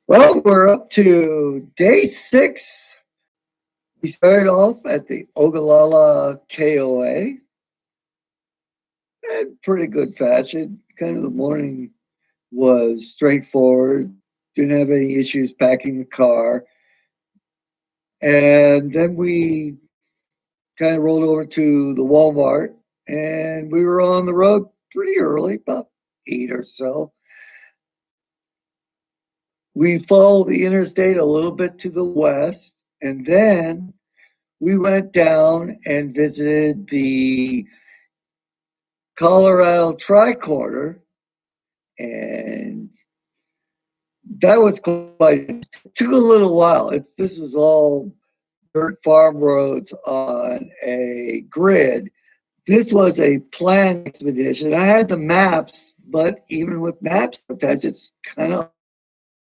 Well, we're up to day 6. We started off at the Ogallala KOA in pretty good fashion. Kind of the morning was straightforward, didn't have any issues packing the car. And then we kind of rolled over to the Walmart and we were on the road pretty early, about 8 or so. We followed the interstate a little bit to the west, and then we went down and visited the Colorado tricorner, and that was quite. It took a little while. This was all dirt farm roads on a grid. This was a planned expedition. I had the maps, but even with maps, sometimes it's kind of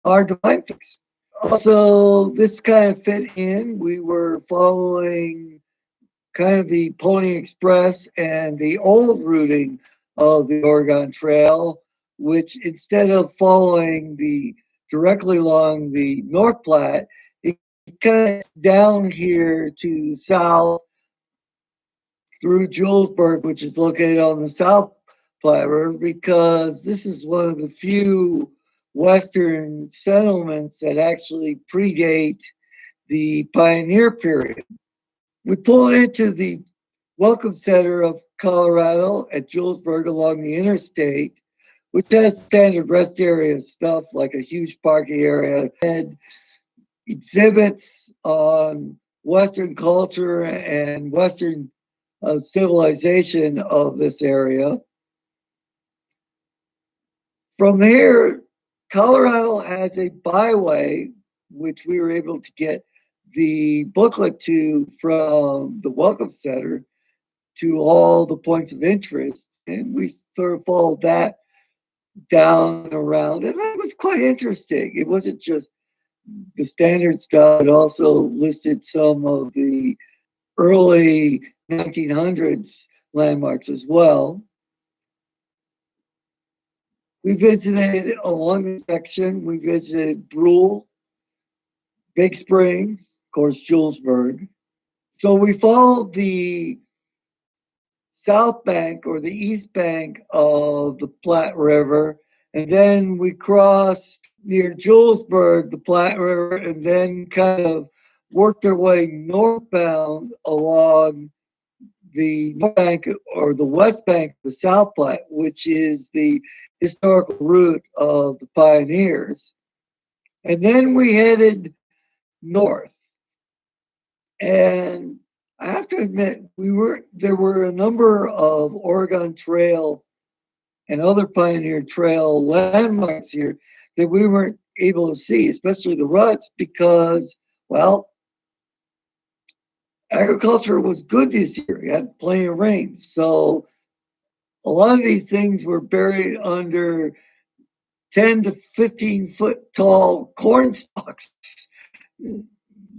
hard to find things. Also, this kind of fit in. We were following kind of the Pony Express and the old routing of the Oregon Trail, which instead of following the directly along the North Platte, it cuts down here to the south through Julesburg, which is located on the South Platte River, because this is one of the few Western settlements that actually predate the pioneer period. We pulled into the Welcome Center of Colorado at Julesburg along the interstate, which has standard rest area stuff like a huge parking area and exhibits on Western culture and Western civilization of this area. From there, Colorado has a byway, which we were able to get the booklet to from the Welcome Center to all the points of interest. And we sort of followed that down and around. And it was quite interesting. It wasn't just the standard stuff, it also listed some of the early 1900s landmarks as well. We visited along the section, we visited Brule, Big Springs, of course, Julesburg. So we followed the south bank or the east bank of the Platte River, and then we crossed near Julesburg, the Platte River, and then kind of worked our way northbound along the north bank or the west bank of the South Platte, which is the historical route of the pioneers. And then we headed north. And I have to admit, there were a number of Oregon Trail and other Pioneer Trail landmarks here that we weren't able to see, especially the ruts, because, well, agriculture was good this year. We had plenty of rain. So a lot of these things were buried under 10 to 15 foot tall corn stalks.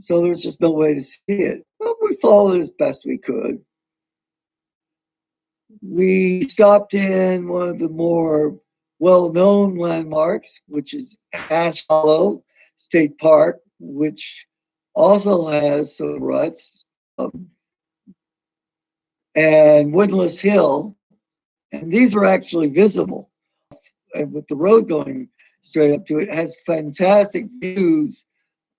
So there's just no way to see it. But we followed as best we could. We stopped in one of the more well-known landmarks, which is Ash Hollow State Park, which also has some ruts, and Woodless Hill. And these were actually visible. And with the road going straight up to it, has fantastic views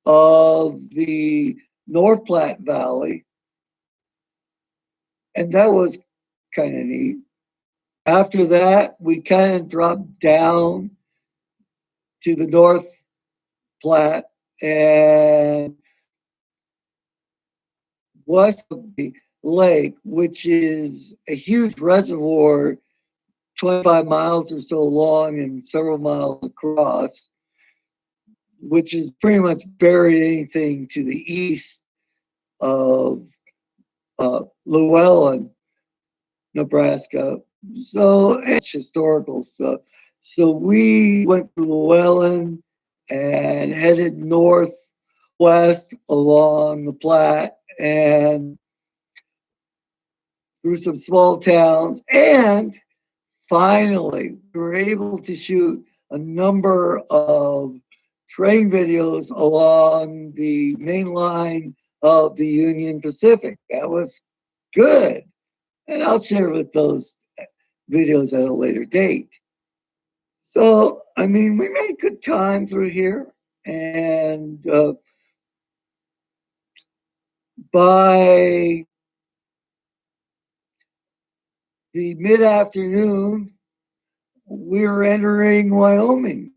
of the North Platte Valley. And that was kind of neat. After that, we kind of dropped down to the North Platte and west of the lake, which is a huge reservoir, 25 miles or so long and several miles across, which is pretty much buried anything to the east of Llewellyn, Nebraska. So it's historical stuff. So we went to Llewellyn and headed northwest along the Platte and through some small towns. And finally, we were able to shoot a number of train videos along the main line of the Union Pacific. That was good. And I'll share with those videos at a later date. So, I mean, we made good time through here. And by the mid afternoon, we were entering Wyoming.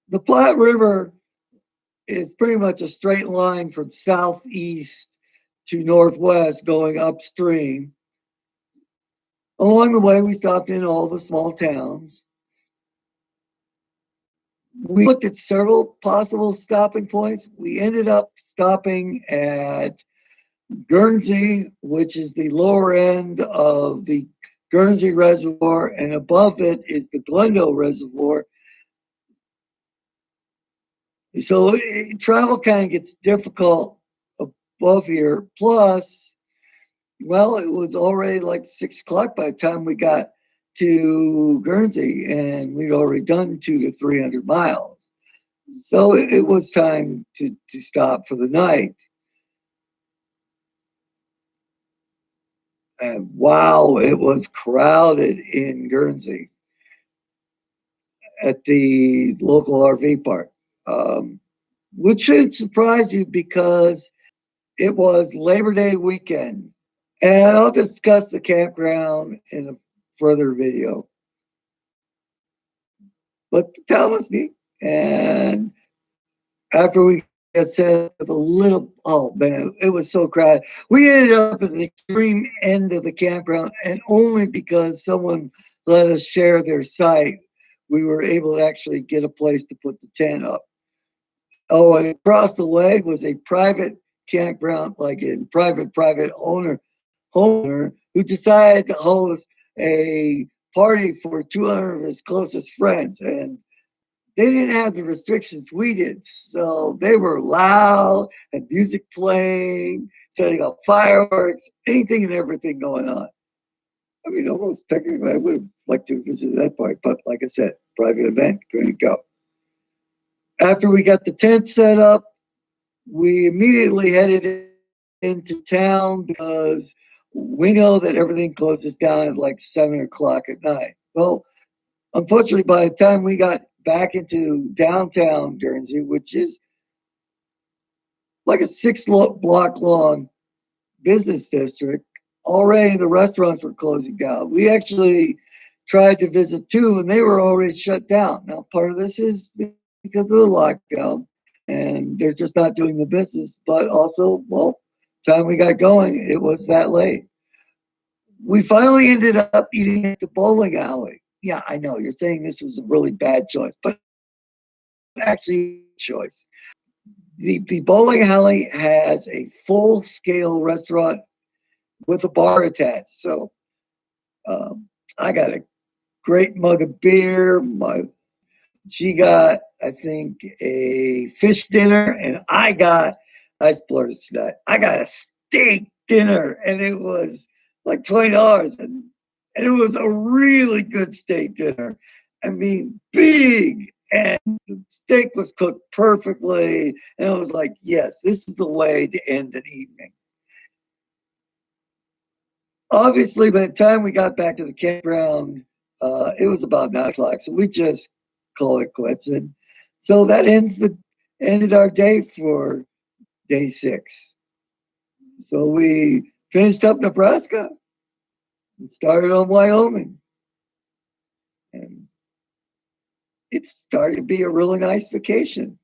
The Platte River is pretty much a straight line from southeast to northwest going upstream. Along the way, we stopped in all the small towns. We looked at several possible stopping points. We ended up stopping at Guernsey, which is the lower end of the Guernsey Reservoir, and above it is the Glendale Reservoir. So travel kind of gets difficult above here. Plus, well, it was already like 6 o'clock by the time we got to Guernsey, and we'd already done 200 to 300 miles. So it was time to stop for the night. And wow, it was crowded in Guernsey at the local RV park, which should surprise you because it was Labor Day weekend. And I'll discuss the campground in a further video. But the town was neat. And after we got set up with a little, oh man, it was so crowded. We ended up at the extreme end of the campground, and only because someone let us share their site, we were able to actually get a place to put the tent up. Oh, and across the way was a private campground, like a private homeowner who decided to host a party for 200 of his closest friends. And they didn't have the restrictions we did. So they were loud and music playing, setting up fireworks, anything and everything going on. I mean, almost technically, I would have liked to visit that part, but like I said, private event, couldn't go. After we got the tent set up, we immediately headed into town because we know that everything closes down at like 7 o'clock at night. Well, unfortunately, by the time we got back into downtown Guernsey, which is like a 6 block long business district, already the restaurants were closing down. We actually tried to visit two, and they were already shut down. Now, part of this is because of the lockdown, and they're just not doing the business. But also, well, time we got going, it was that late. We finally ended up eating at the bowling alley. Yeah, I know you're saying this was a really bad choice, but actually, choice. The bowling alley has a full scale restaurant with a bar attached. So I got a great mug of beer. She got, I think, a fish dinner, and I splurged that. I got a steak dinner, and it was like $20, and it was a really good steak dinner. I mean, big, and the steak was cooked perfectly, and I was like, yes, this is the way to end an evening. Obviously, by the time we got back to the campground, it was about 9 o'clock, so we just called it quits. And so that ended our day for day 6. So we finished up Nebraska and started on Wyoming, and it started to be a really nice vacation.